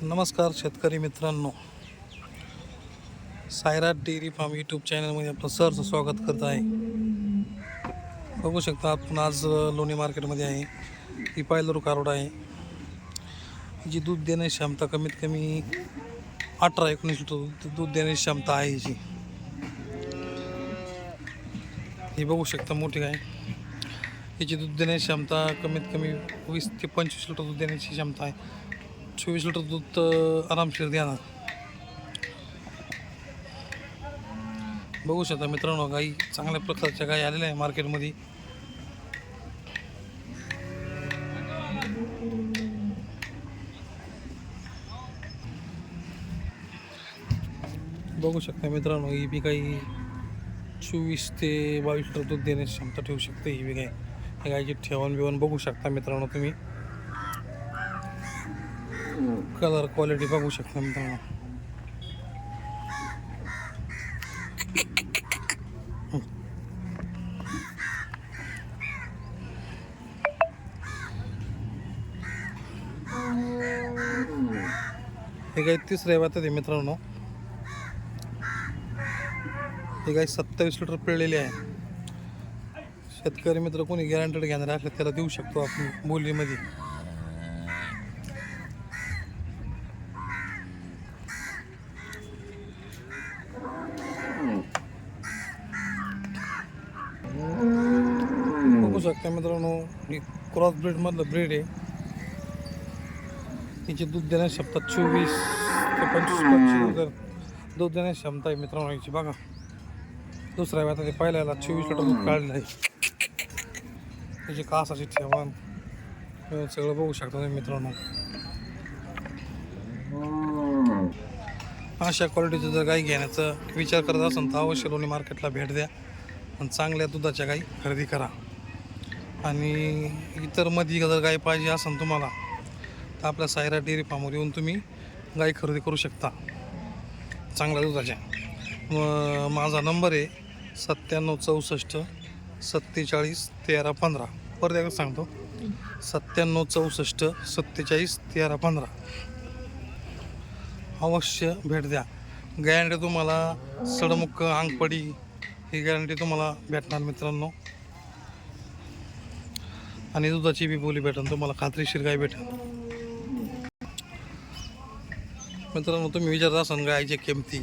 नमस्कार शेतकरी मित्रांनो, सायराट डेअरी फार्म यूट्यूब चॅनलमध्ये आपलं सहर्ष स्वागत करत आहे. बघू शकता आपण आज लोणी मार्केटमध्ये आहे. ही पायलरू कारोड आहे, जी दूध देण्याची क्षमता कमीत कमी 18-19 लिटर दूध देण्याची क्षमता आहे हिची. ही बघू शकता मोठी गाय, हिची दूध देण्याची क्षमता कमीत कमी 20 ते 25 लिटर दूध देण्याची क्षमता आहे. 24 लिटर दूध आरामशीर देणार. बघू शकता मित्रांनो, गाई चांगल्या प्रकारच्या गाई आलेल्या आहे मार्केटमध्ये. बघू शकता मित्रांनो, ही बी गाई 24 ते 22 लिटर दूध देण्याची क्षमता ठेवू शकते. ही बी गाय, या गायची ठेवण बिवण बघू शकता मित्रांनो तुम्ही. कलर क्वालिटी बघू शकता मित्रांनो. हे गाय तिसऱ्या वातात आहे मित्रांनो. ही गाय 27 लिटर पिळलेली आहे. शेतकरी मित्र कोणी गॅरंटेड घेणार असले त्याला देऊ शकतो आपण बोलीमध्ये. बघू शकता मित्रांनो, ही क्रॉस ब्रीड मधलं ब्रीड आहे. हिची दूध देण्याची क्षमता 24 ते 25 लिटर दूध देण्याची क्षमता आहे मित्रांनो हिची. बघा, दुसऱ्या वेळा पहिल्याला 24 लिटर दूध काढलेलं आहे. त्याची कासाची ठेवण सगळं बघू शकता तुम्ही मित्रांनो. अशा क्वालिटीचं जर गाई घेण्याचा विचार करत असाल तर अवश्य लोणी मार्केटला भेट द्या आणि चांगल्या दुधाच्या गाई खरेदी करा. आणि इतर मध्ये जर गाई पाहिजे असेल तुम्हाला तर आपल्या सायराट डेअरी फार्मवर येऊन तुम्ही गाई खरेदी करू शकता चांगल्या दुधाच्या. माझा नंबर आहे 9764 47 13 15. परत एकदा सांगतो, 9764 47 13 15. अवश्य भेट द्या. गॅरंटी तुम्हाला सडमुख अंगपडी ही गॅरंटी तुम्हाला भेटणार मित्रांनो. आणि दुधाची बी बोली भेटेल तुम्हाला, खात्रीशीर गाय भेटेल मित्रांनो. तुम्ही विचारत असाल गायच्या किमती,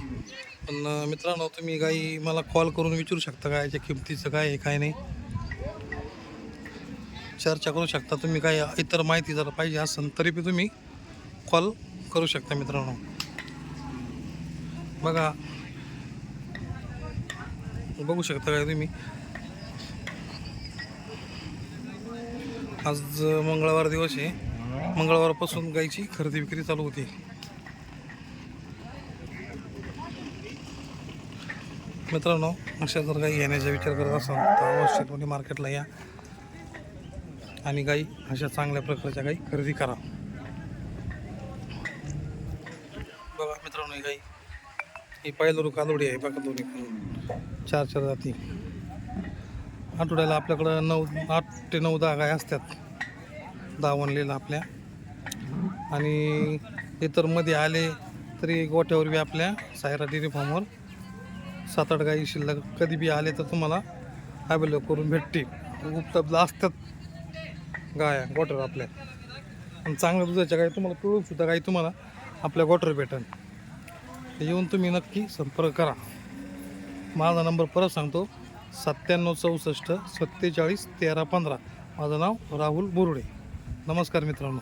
पण मित्रांनो तुम्ही गाई मला कॉल करून विचारू शकता गायच्या किमतीचं काय आहे काय नाही, चर्चा करू शकता तुम्ही. काय इतर माहिती जर पाहिजे असेल तरी बी तुम्ही कॉल करू शकता मित्रांनो. बघा, बघू शकता काय तुम्ही. आज मंगळवार दिवस आहे. मंगळवारपासून गायची खरेदी विक्री चालू होती. मित्रांनो, अशा जर गाई घेण्याचा विचार करत असाल तर अवश्य लोणी मार्केटला या आणि गाई अशा चांगल्या प्रकारच्या गाई खरेदी करा. बघा मित्रांनो, ही गाई ही पायलरू कालोडी आहे. बघा, दोन्ही पण 4 जाती. आठवड्याला आपल्याकडं 8 ते 10 गाय असतात दावणलेला आपल्या. आणि इतर मध्ये आले तरी गोट्यावर बी आपल्या सायराट डेअरी फार्मवर 7-8 गाई शिल्लक कधी बी आले तर तुम्हाला अवेलेबल करून भेटतील. उपलब्ध असतात गाया गोट्यावर आपल्या. आणि चांगल्या दुधाच्या गाई तुम्हाला पिळून सुद्धा गाई तुम्हाला आपल्या गोट्यावर भेटेल. येऊन तुम्ही नक्की संपर्क करा. माझा नंबर परत सांगतो, 9764 47 13 15. माझं नाव राहुल बोरुडे. नमस्कार मित्रांनो.